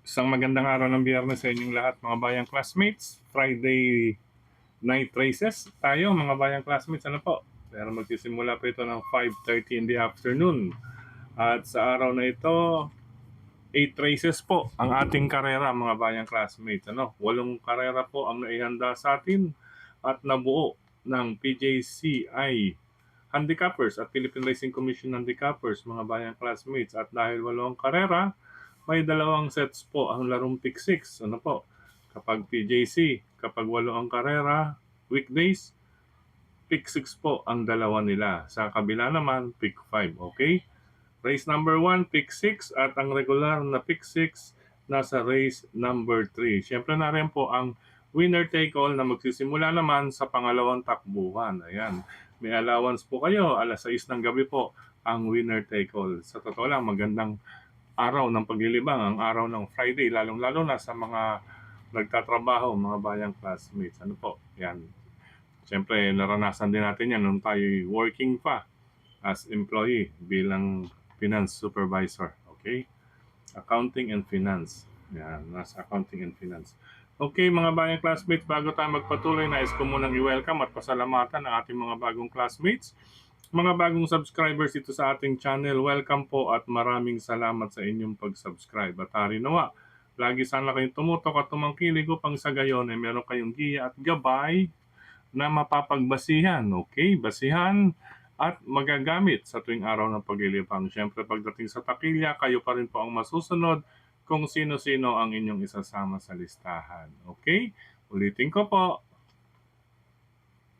Isang magandang araw ng Biyernes sa inyong lahat mga bayang classmates. Friday night races tayo mga bayang classmates. Ano po? Pero magsisimula po ito ng 5:30 in the afternoon. At sa araw na ito, 8 races po ang ating karera mga bayang classmates. 8 karera po ang naihanda sa atin at nabuo ng PJCI Handicappers at Philippine Racing Commission Handicappers mga bayang classmates. At dahil 8 karera, may 2 sets po ang larong pick 6. Ano po? Kapag PJC, kapag 8 ang karera, weekdays, pick 6 po ang dalawa nila. Sa kabila naman, pick 5. Okay? Race number 1, pick 6 at ang regular na pick 6 nasa race number 3. Siyempre na rin po ang winner take all na magsisimula naman sa pangalawang takbuhan. Ayan. May allowance po kayo. Alas 6 ng gabi po ang winner take all. Sa totoo lang, magandang araw ng paglilibang, ang araw ng Friday, lalong-lalo na sa mga nagtatrabaho, mga bayang classmates. Ano po? Yan. Siyempre, naranasan din natin yan nung tayo working pa as employee bilang finance supervisor. Okay? Accounting and finance. Yan, nasa accounting and finance. Okay, mga bayang classmates, bago tayo magpatuloy, nais ko munang i-welcome at pasalamatan ang ating mga bagong classmates. Mga bagong subscribers ito sa ating channel, welcome po at maraming salamat sa inyong pag-subscribe. At hari nawa, lagi sana kayong tumutok at tumangkilig upang sa gayon ay meron kayong giya at gabay na mapapagbasihan. Okay, basihan at magagamit sa tuwing araw ng paglilibang. Siyempre pagdating sa takilya, kayo pa rin po ang masusunod kung sino-sino ang inyong isasama sa listahan. Okay, ulitin ko po,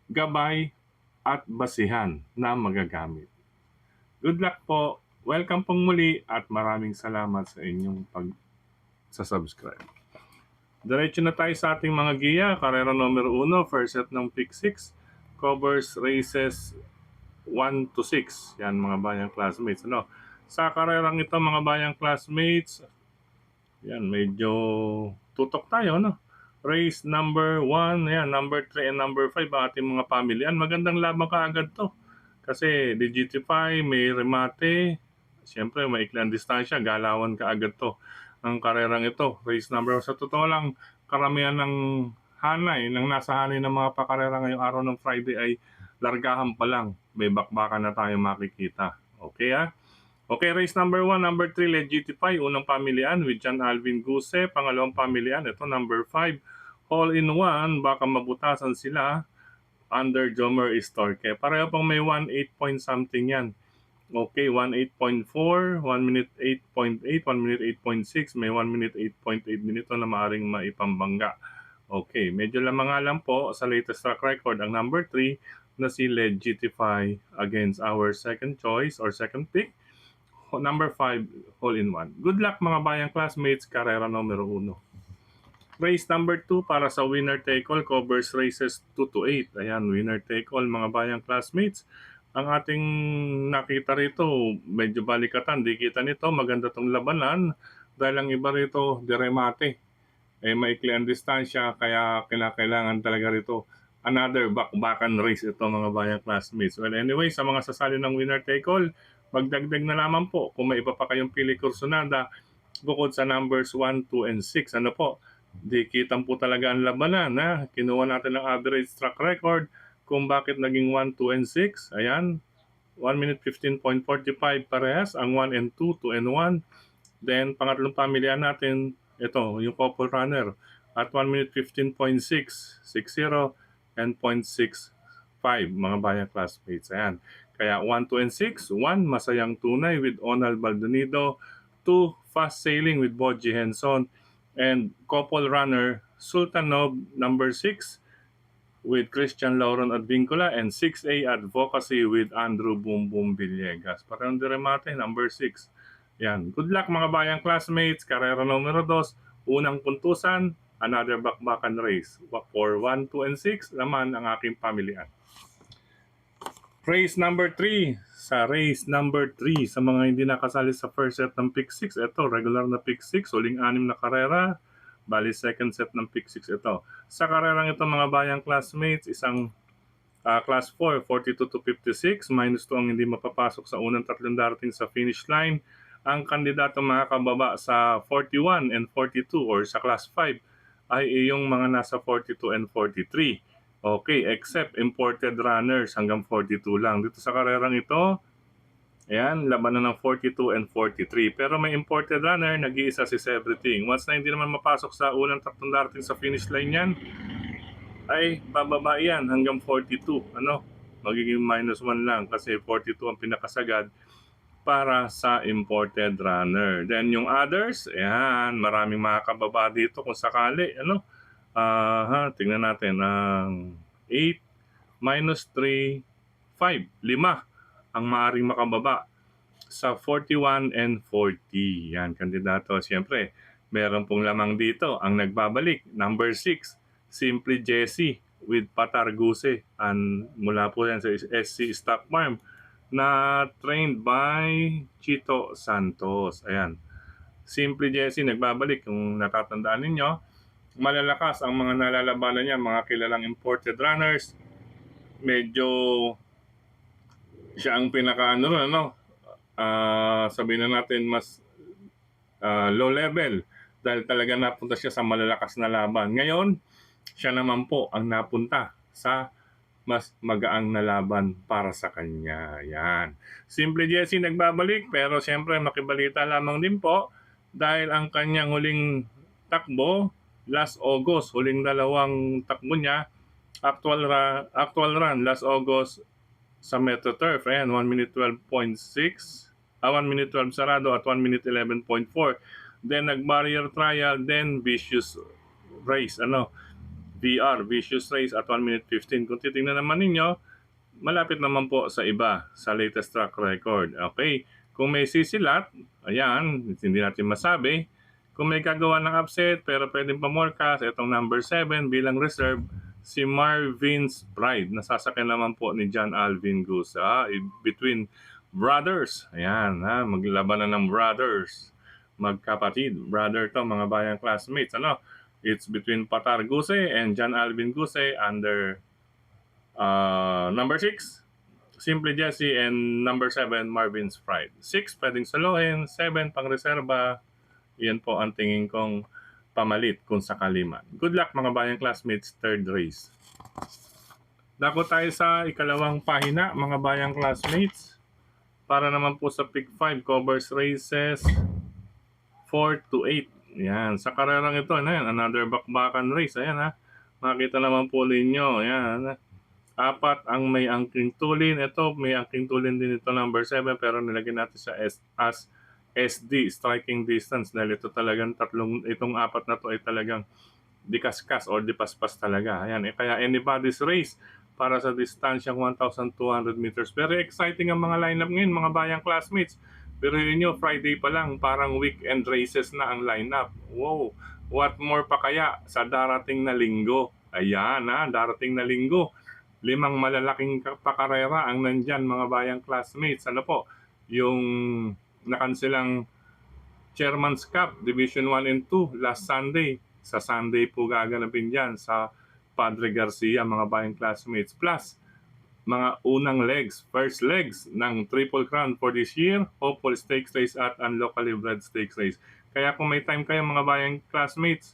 gabay at basihan na magagamit. Good luck po. Welcome pong muli at maraming salamat sa inyong pag-subscribe. Diretso na tayo sa ating mga giya. Karera numero 1, first set ng pick 6, covers races 1 to 6. Yan mga bayang classmates. Sa karerang ito mga bayang classmates, yan medyo tutok tayo. Race number 1, yan, number 3 and number 5 ang ating mga pamilyan. Magandang labang kaagad to. Kasi Digitify, may remate, siyempre maikli ang distansya, galawan kaagad to. Ang karerang ito, race number 1. Sa totoo lang, karamihan ng hanay, ng nasa hanay ng mga pakarera ngayong araw ng Friday ay largahan pa lang. May bakbakan na tayo makikita. Okay ha? Okay, race number 1, number 3, Legitify, unang pamilian with John Alvin Guse, pangalawang pamilian, ito number 5, All in One, baka mabutasan sila, under Jomer Istorque. Pareho pang may 1.8 point something yan. Okay, 1.8.4, 1 minute 8.8, 1 minute 8.6, may 1 minute 8.8 minute na maaring maipambangga. Okay, medyo lamang nga lang po sa latest track record ang number 3 na si Legitify against our second choice or second pick, number 5, All in One. Good luck mga bayang classmates, karera numero 1. Race number 2 para sa winner take all, covers races 2 to 8. Ayan, winner take all mga bayang classmates. Ang ating nakita rito, medyo balikatan, di kita nito, maganda tong labanan dahil ang iba rito, diremate. Maikli ang distansya, kaya kailangan talaga rito another bakbakan race ito mga bayang classmates. Well, anyway, sa mga sasali ng winner take all, magdagdag na lamang po kung may iba pa kayong pili kursunada bukod sa numbers 1, 2, and 6. Ano po? Di kitang po talaga ang labanan. Kinuha natin ang average track record kung bakit naging 1, 2, and 6. Ayan, 1 minute 15.45 parehas, ang 1 and 2, 2 and 1. Then, pangatlong pamilya natin, ito, yung couple runner, at 1 minute 15.6, 60, and 0.65, mga bayang classmates. Ayan. Kaya 1, 2, and 6, 1, Masayang Tunay with Onal Baldonido, 2, Fast Sailing with Boji Henson, and couple runner, Sultanov, number 6, with Christian Lauron Advincula, and 6A Advocacy with Andrew Boom Boom Villegas. Parang diremate, number 6. Yan. Good luck mga bayang classmates. Karera numero 2, unang puntusan, another bakbakan race. For 1, 2, and 6, naman ang aking pamilyan. Race number 3. Sa race number 3, sa mga hindi nakasali sa first set ng pick 6, ito, regular na pick 6, huling 6 na karera. Bali, second set ng pick 6 ito. Sa karerang ito mga bayang classmates, isang class 4, 42 to 56, minus 2 ang hindi mapapasok sa unang tatlong darating sa finish line. ang kandidato mga kababa sa 41 and 42 or sa class 5 ay yung mga nasa 42 and 43. Okay, except imported runners hanggang 42 lang. Dito sa karerang ito, ayan, labanan ng 42 and 43. Pero may imported runner, nag-iisa si Everything. Once na hindi naman mapasok sa unang tatlong darating sa finish line yan, ay bababa yan hanggang 42. Ano? Magiging -1 lang kasi 42 ang pinakasagad para sa imported runner. Then yung others, ayan, maraming makakababa dito kung sakali. Ano? Tingnan natin ang 8 -3, 5, 5 ang maaring makababa sa 41 and 40. Yan, kandidato. Siyempre, meron pong lamang dito ang nagbabalik. Number 6, Simply Jesse with Patarguse. Mula po yan sa SC Stock Farm na trained by Chito Santos. Ayan. Simply Jesse nagbabalik. Kung natatandaan ninyo, malalakas ang mga nalalabanan niya, mga kilalang imported runners. Medyo siya ang pinaka sabihin na natin mas low level dahil talaga napunta siya sa malalakas na laban. Ngayon, siya naman po ang napunta sa mas magaang na laban para sa kanya. Yan. Simply Jesse nagbabalik pero siyempre makibalita lamang din po dahil ang kanyang huling takbo last August, huling dalawang takbo niya, actual run last August sa Metro Turf. Ayan, 1 minute 12.6. 1 minute 12 sarado at 1 minute 11.4. Then nag-barrier trial, then vicious race. Vicious race at 1 minute 15. Kung titingnan naman ninyo, malapit naman po sa iba sa latest track record. Okay, kung may sisilat, ayan, hindi natin masabi. Kung may kagawa ng upset pero pwedeng pamorkas, itong number 7 bilang reserve, si Marvin's Pride. Nasasakyan naman po ni John Alvin Gusa. Between brothers. Ayan, maglaban na ng brothers. Magkapatid. Brother to, mga bayang classmates. It's between Patar Guse and John Alvin Guse under number 6, Simply Jesse, and number 7, Marvin's Pride. 6, pwedeng salohin. 7, pang reserva. Yan po ang tingin kong pamalit kung sakali man. Good luck mga bayang classmates, third race. Dako tayo sa ikalawang pahina mga bayang classmates. Para naman po sa pick 5, covers races 4 to 8. Yan, sa karerang ito, another bakbakan race. Ayan makita naman po ninyo. Ayan, 4 ang may angking tulin. Ito, may angking tulin din ito number 7 pero nilagyan natin sa as SD, striking distance, dahil ito talagang itong 4 na to ay talagang dikaskas or dipaspas talaga. Ayan, kaya anybody's race para sa distansyang 1,200 meters. Very exciting ang mga lineup ngayon mga bayang classmates. Pero yun nyo, Friday pa lang, parang weekend races na ang lineup. Wow, what more pa kaya sa darating na linggo? Ayan darating na linggo. 5 malalaking pakarera ang nandyan mga bayang classmates. Ano po? Yung nakansilang Chairman's Cup, Division 1 and 2, last Sunday. Sa Sunday po gaganapin dyan sa Padre Garcia, mga bayang classmates. Plus, mga unang first legs ng Triple Crown for this year, Hopeful Stakes Race at Unlocally Bred Stakes Race. Kaya kung may time kayo mga bayang classmates,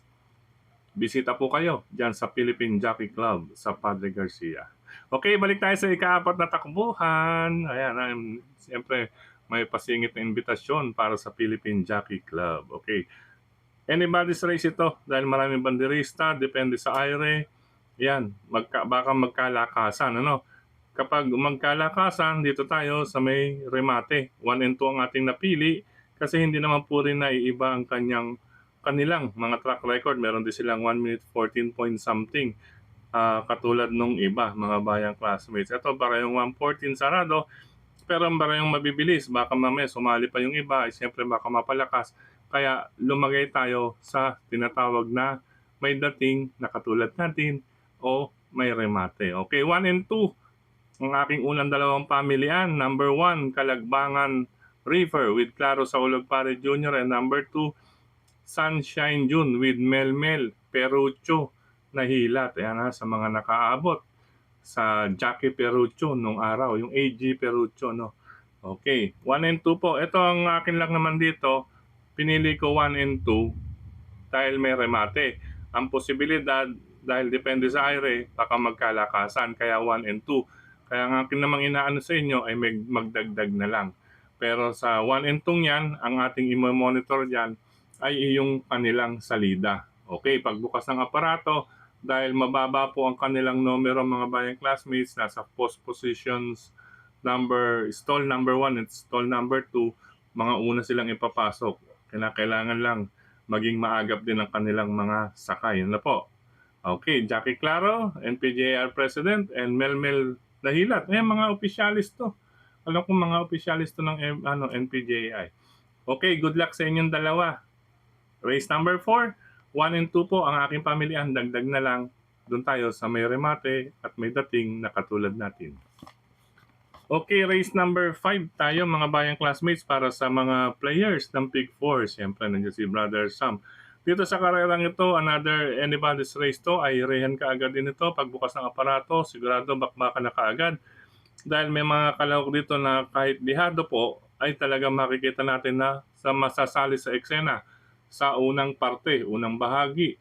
bisita po kayo dyan sa Philippine Jockey Club sa Padre Garcia. Okay, balik tayo sa ika-4 na takbuhan. Ayan, siyempre may pasingit na imbitasyon para sa Philippine Jockey Club. Okay. Anybody's race ito dahil maraming banderista, depende sa aire. Yan, baka magkalakasan. Kapag magkalakasan, dito tayo sa may remate. 1 and 2 ang ating napili kasi hindi naman po rin naiiba ang kanilang mga track record. Meron din silang 1 minute 14 point something. Katulad nung iba, mga bayang classmates. Ito, parehong 1:14 sarado, pero parehong mabibilis. Baka mamaya sumali pa yung iba, siyempre baka mapalakas. Kaya lumagay tayo sa tinatawag na may dating na katulad natin o may remate. Okay, 1 and 2. Ang aking unang dalawang pamilian, number 1, Kalagbangan River with Claro Saulog Pare Jr. and number 2, Sunshine June with Melmel Perucho na hilat. Ayan sa mga nakaabot sa Jackie Perucho nung araw, yung AG Perucho, Okay, 1 and 2 po. Ito ang akin lang naman dito, pinili ko 1 and 2 dahil may remate. Ang posibilidad, dahil depende sa ire, baka magkalakasan, kaya 1 and 2. Kaya ang akin namang inaano sa inyo ay magdagdag na lang. Pero sa 1 and 2 yan, ang ating i-monitor dyan ay yung kanilang salida. Okay, pagbukas ng aparato, dahil mababa po ang kanilang numero mga bayang classmates, nasa post positions stall number 1 at stall number 2, mga una silang ipapasok. Kailangan lang maging maagap din ang kanilang mga sakay. Yun na po. Okay, Jackie Claro, NPJR President, and Melmel Dahilat. Mga opisyalis to. Alam ko mga opisyalis to ng NPJI. Okay, good luck sa inyong dalawa. Race number 4, 1 and 2 po ang aking pamilyan. Dagdag na lang. Doon tayo sa may remate at may dating na katulad natin. Okay, race number 5 tayo mga bayang classmates para sa mga players ng Pick 4. Siyempre, nandiyan si Brother Sam. Dito sa karerang ito, another anybody's race to, ay rehan ka agad din ito. Pagbukas ng aparato, sigurado bakbakan na kaagad. Dahil may mga kalahok dito na kahit dihado po, ay talagang makikita natin na sa masasali sa eksena sa unang parte, unang bahagi,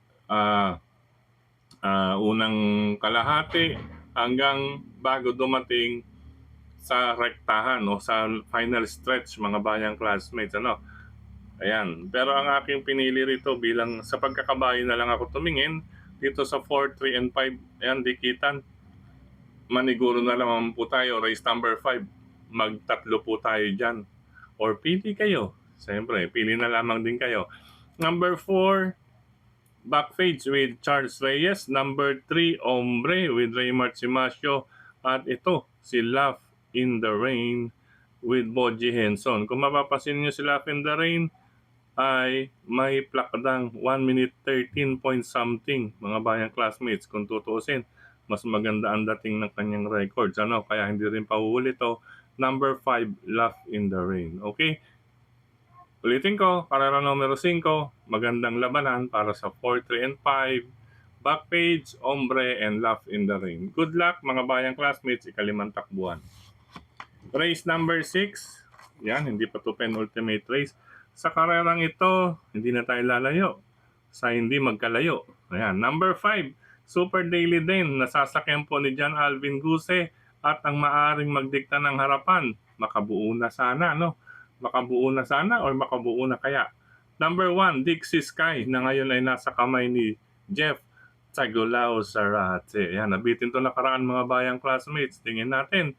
unang kalahati, hanggang bago dumating sa rektahan o sa final stretch mga bayang classmates. Ayan. Pero ang aking pinili rito bilang sa pagkakabayo na lang ako tumingin dito sa 4, 3, and 5. Ayan, dikitan. Maniguro na lang po tayo. Race number 5. Magtatlo po tayo dyan. Or pili kayo. Siyempre, pili na lamang din kayo. Number 4, Backfades with Charles Reyes. Number 3, Ombre with Raymart Simasio. At ito, si Laugh in the Rain with Boji Henson. Kung mapapasin nyo si Laugh in the Rain, ay may plakdang 1 minute 13 point something mga bayang classmates. Kung tutuusin, mas maganda ang dating ng kanyang records. Kaya hindi rin pahuhuli to. Number 5, Laugh in the Rain. Okay? Ulitin ko, karera numero 5, magandang labanan para sa 4, 3, and 5, Backpage, Ombre, and Laugh in the Rain. Good luck mga bayang classmates, ikalimang takbuhan. Race number 6, yan, hindi pa to penultimate race. Sa karerang ito, hindi na tayo lalayo sa hindi magkalayo. Ayan, number 5, Super Daily din, nasasakyan po ni John Alvin Guse at ang maaring magdikta ng harapan. Makabuo na sana, Makabuo na sana or makabuo na kaya. Number 1, Dixie Sky na ngayon ay nasa kamay ni Jeff Tagulao Zarate. Ayan, nabitin to nakaraan mga bayang classmates. Tingin natin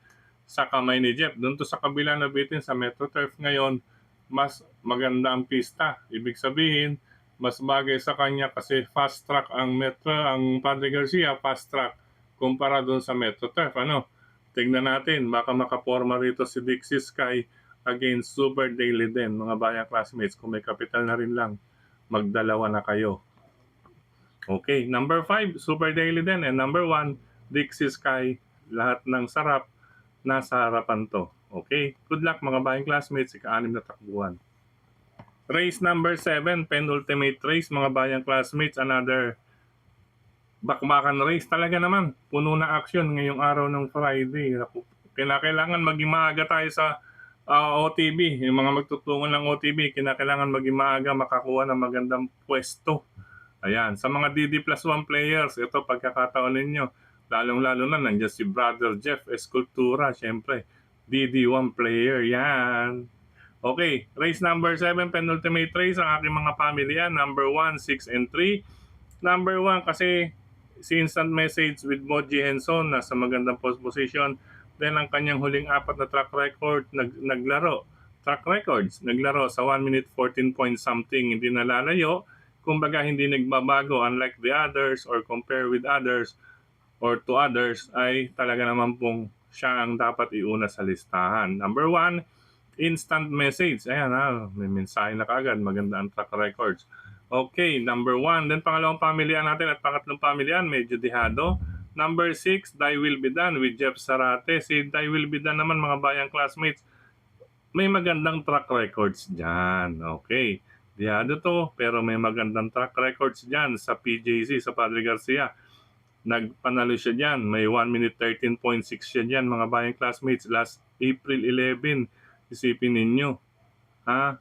sa kamay ni Jeff. Doon to sa kabila nabitin sa Metro Turf ngayon, mas maganda ang pista. Ibig sabihin, mas bagay sa kanya kasi fast track ang Padre Garcia, fast track kumpara doon sa Metro Turf. Tingnan natin, baka makaporma rito si Dixie Sky against Super Daily din. Mga bayang classmates, kung may kapital na rin lang, magdalawa na kayo. Okay, number 5, Super Daily din. And number 1, Dixie Sky. Lahat ng sarap nasa harapan to. Okay? Good luck mga bayang classmates, ika-6 na takbuhan. Race number 7, penultimate race mga bayang classmates, another bakbakan race. Talaga naman, puno na action ngayong araw ng Friday. Kailangan maging maaga tayo sa OTB. Yung mga magtutungon ng OTB, kailangan maging maaga makakuha ng magandang pwesto. Ayan, sa mga DD plus 1 players, ito pagkakataon ninyo. Lalong-lalo na nandiyan si Brother Jeff Escultura, syempre. DD1 player, yan. Okay, race number 7, penultimate race, ang aking mga pamilya. Number 1, 6, and 3. Number 1 kasi si Instant Message with Boji Henson nasa magandang post position. Then ang kanyang huling 4 na track record, naglaro sa 1 minute 14 point something, hindi nalalayo. Kumbaga hindi nagbabago unlike the others or compare with others or to others, ay talaga naman pong siya ang dapat iuna sa listahan. Number 1, Instant Message. Ayan may mensahe na kaagad. Maganda ang track records. Okay, number 1. Then pangalawang pamilyan natin at pangatlong pamilyan, medyo dihado. Number 6, Die Will Be Done with Jeff Zarate. Si Die Will Be Done naman mga bayang classmates, may magandang track records dyan. Okay, dihado to, pero may magandang track records dyan sa PJC, sa Padre Garcia. Nagpanalo siya dyan. May 1 minute 13.6 siya dyan mga bayang classmates last April 11 Isipin ninyo, ha?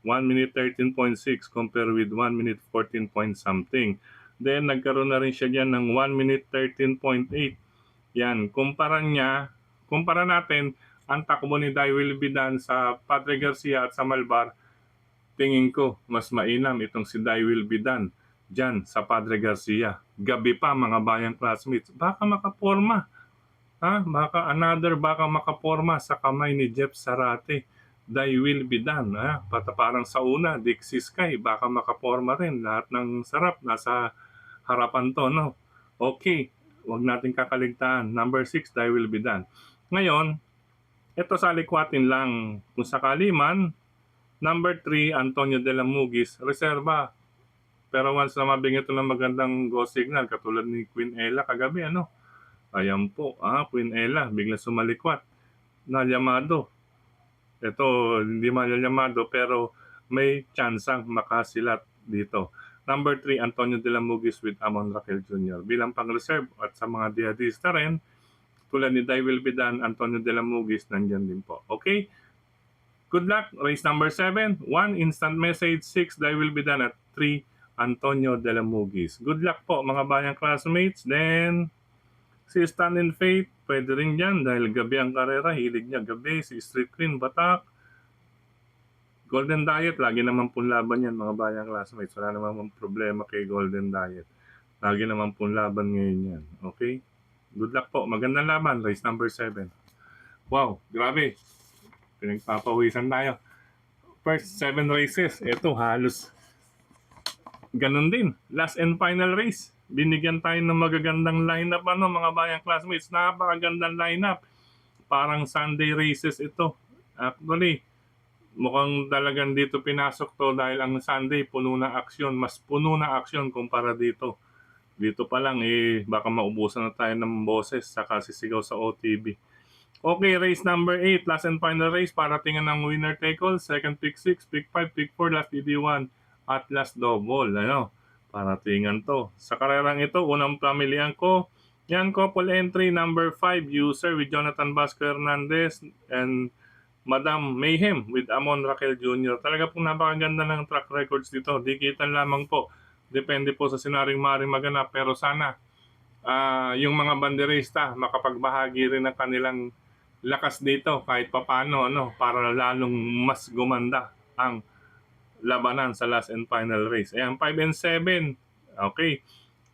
1 minute 13.6 compare with 1 minute 14 point something. Then, nagkaroon na rin siya dyan ng 1 minute 13.8. Yan, kumpara natin ang takbo ni Daiwil Bidan sa Padre Garcia at sa Malbar. Tingin ko, mas mainam itong si Daiwil Bidan dyan sa Padre Garcia. Gabi pa mga bayang classmates, baka makaporma. Baka makaporma sa kamay ni Jeff Sarate. Daiwil Bidan. Parang sa una, Dixie Sky, baka makaporma rin. Lahat ng sarap, nasa harapan to, no? Okay, wag natin kakaligtaan. Number 6, Daiwil Bidan. Ngayon, ito sa likwatin lang. Kung sakali man, number 3, Antonio de la Mugis, reserva. Pero once na mabigyan ito ng magandang go signal, katulad ni Queen Ella kagabi, ano? Ayan po, Queen Ella, biglang sumalikwat. Nalyamado. Ito, hindi malyamado, pero may tsansang makasilat dito. Number 3, Antonio de la Mugis with Amon Raquel Jr. Bilang pang-reserve at sa mga diadista rin, tulad ni Daiwil Bidan, Antonio de la Mugis, nandyan din po. Okay? Good luck. Race number 7, 1 instant message, 6 Daiwil Bidan at 3 Antonio de la Mugis. Good luck po mga bayang classmates. Then, si Stan in Faith, pwede rin dyan dahil gabi ang karera, hilig niya gabi. Si Street Queen, Batak. Golden Diet, lagi naman pong laban yan mga bayang classmates. Wala naman problema kay Golden Diet. Lagi naman pong laban ngayon yan. Okay? Good luck po. Magandang laban. Race number 7. Wow, grabe. Pinagpapawisan tayo. First 7 races. Ito halos ganun din. Last and final race. Binigyan tayo ng magagandang lineup mga bayang classmates. Napakagandang lineup. Parang Sunday races ito. Actually, mukhang talagang dito pinasok to dahil ang Sunday puno ng aksyon. Mas puno ng aksyon kumpara dito. Dito pa lang baka maubusan na tayo ng boses saka sisigaw sa OTB. Okay, race number 8, last and final race para tingnan ng winner take all. Second pick 6, pick 5, pick 4, last DD1 at last double. Para tingnan to. Sa karerang ito, unang pamilihan ko, yan couple entry number 5, user with Jonathan Vasco Hernandez and Madam Mayhem with Amon Raquel Jr. Talaga pong napakaganda ng track records dito. Dikitan lamang po. Depende po sa sinaring maring maganap. Pero sana yung mga banderista makapagbahagi rin ng kanilang lakas dito kahit papano para lalong mas gumanda ang labanan sa last and final race. Ayan, 5 and 7. Okay.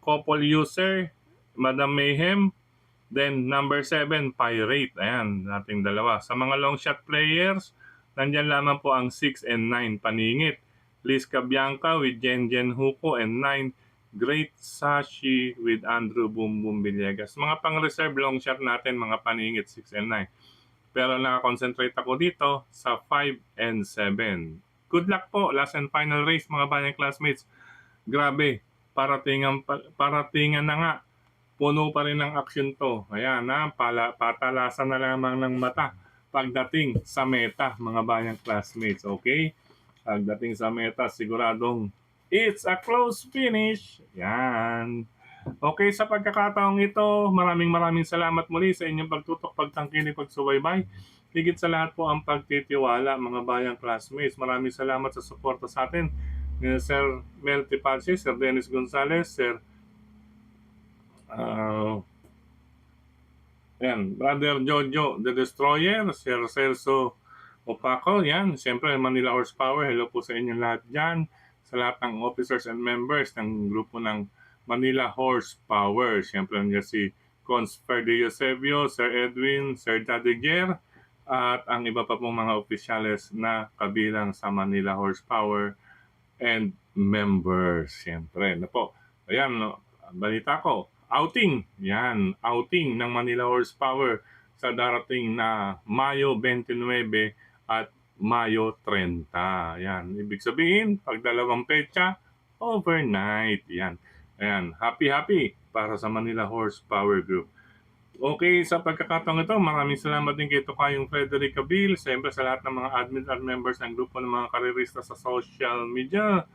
Couple user, Madam Mayhem. Then, number 7, Pirate. Ayan, nating dalawa. Sa mga long shot players, nandyan lamang po ang 6 and 9, Paningit. Liz Cabianca with Jen Huko and 9, Great Sashi with Andrew Boom Boom Villegas. Mga pang-reserve long shot natin, mga Paningit 6 and 9. Pero nakakonsentrate ako dito sa 5 and 7. Good luck po, last and final race mga bayang classmates. Grabe, paratingan na nga. Puno pa rin ng aksyon to. Ayan patalasan na lamang ng mata pagdating sa meta mga bayang classmates. Okay? Pagdating sa meta, siguradong it's a close finish. Yan. Okay, sa pagkakataong ito, maraming salamat muli sa inyong pagtutok, pagtangkilik, pagsubaybay. Higit sa lahat po ang pagtitiwala, mga bayang classmates. Maraming salamat sa suporta sa atin ni Sir Mel Tipache, Sir Dennis Gonzalez, Sir Brother Jojo The Destroyer, Sir Celso Opaco, yan. Siyempre, Manila Horsepower, hello po sa inyong lahat dyan. Sa lahat ng officers and members ng grupo ng Manila Horsepower. Siyempre, nandiyan si Cons Ferdi Eusebio, Sir Edwin, Sir Dadiger, at ang iba pa pong mga opisyales na kabilang sa Manila Horsepower and members. Siyempre, ayan, balita ko, outing ng Manila Horsepower sa darating na Mayo 29 at Mayo 30. Yan, ibig sabihin, pag dalawang petsa, overnight. Yan. Ayan, happy para sa Manila Horsepower Group. Okay, sa pagkakataong ito, maraming salamat din kay Tokayong Frederick Cabil, siyempre sa lahat ng mga admin at members ng grupo ng mga karerista sa social media.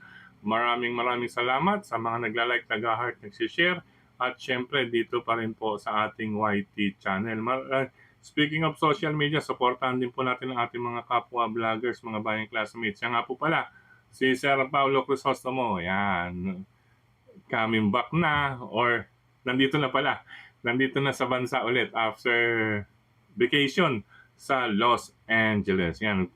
Maraming salamat sa mga nagla-like, nag-heart, nag-share, at siyempre dito pa rin po sa ating YT channel. Speaking of social media, supportahan din po natin ang ating mga kapwa vloggers, mga bayang classmates. Yan nga po pala, si Sir Paulo Crisostomo, yan, coming back na or nandito na pala. Nandito na sa bansa ulit after vacation sa Los Angeles. Yan,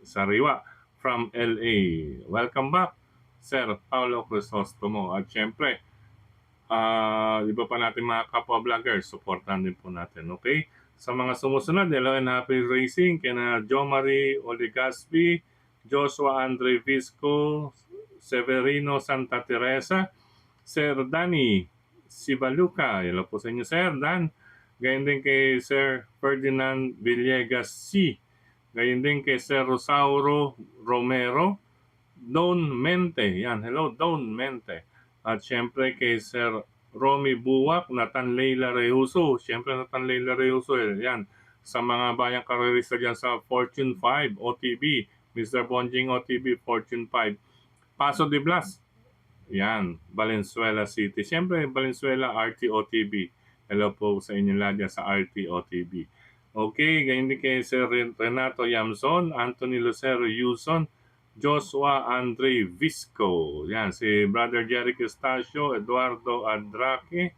sariwa from LA. Welcome back, Sir Paulo Crisostomo. At syempre, iba pa natin mga kapwa vloggers, supportan din po natin, okay? Sa mga sumusunod, hello and happy racing kina Jo Marie Oligaspi, Joshua Andre Visco, Severino Santa Teresa, Sir Danny Sibaluka, hello po sa inyo Sir Dan. Gayon din kay Sir Ferdinand Villegas C. Gayon din kay Sir Rosauro Romero, Don Mente, yan, hello Don Mente. At syempre kay Sir Romy Buwak, Nathan Leila Reuso, syempre Nathan Leila Reuso, yan, sa mga bayang karerista dyan sa Fortune 5, OTB, Mr. Bonjing OTB, Fortune 5, Paso de Blas, yan, Valenzuela City. Syempre, Valenzuela RTOTB. Hello po sa inyo lahat dyan sa RTOTB. Okay, ganyan din kay Sir Renato Yamson, Anthony Lucero Yuson, Joshua Andre Visco. Yan, si Brother Jerry Estacio, Eduardo Adraque.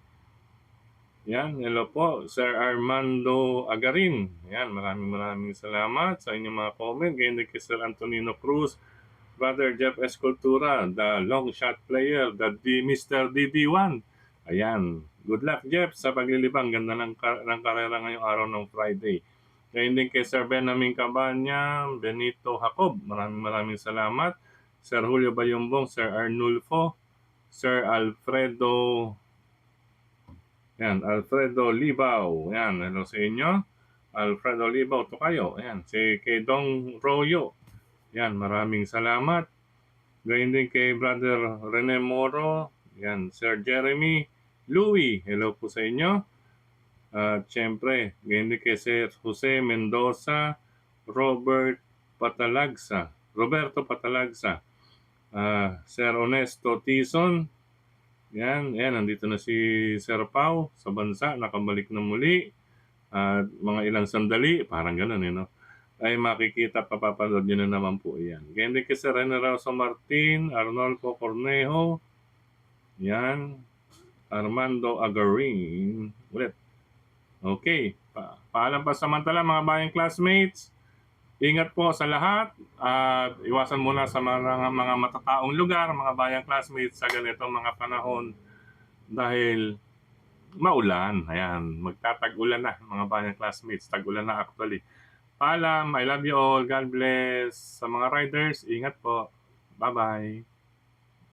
Yan, hello po. Sir Armando Agarin. Yan, maraming salamat sa inyong mga comment. Ganyan din kay Sir Antonino Cruz, Brother Jeff Escultura, the long shot player, Mr. DD1. Ayan, good luck Jeff sa paglilibang. Ganda ng karera ngayong araw ng Friday. Ngayon din kay Sir Benjamin Cabanya, Benito Jacob, maraming salamat. Sir Julio Bayumbong, Sir Arnulfo, Sir Alfredo, yan, Alfredo Libaw, yan, hello sa inyo. Alfredo Libaw, to kayo, yan, si kay Dong Royo, yan, maraming salamat. Gayon din kay Brother Rene Moro, yan, Sir Jeremy Louie, hello po sa inyo. At syempre, gayon din kay Sir Jose Mendoza, Roberto Patalagsa, Sir Honesto Tison, yan, nandito na si Sir Pau sa bansa, nakabalik na muli. At mga ilang sandali, parang gano'n no? Ay makikita, papapanood nyo na naman po yan. Ganyan din kay Sir Rene Rauso Martin, Arnolfo Cornejo, yan, Armando Agarin, ulit. Okay, paalam pa samantala mga bayang classmates. Ingat po sa lahat at iwasan muna sa mga matataong lugar, mga bayang classmates sa ganitong mga panahon dahil maulan. Ayan, magtatag-ulan na mga bayang classmates. Tag-ulan na actually. Paalam, I love you all. God bless. Sa mga riders, ingat po. Bye-bye.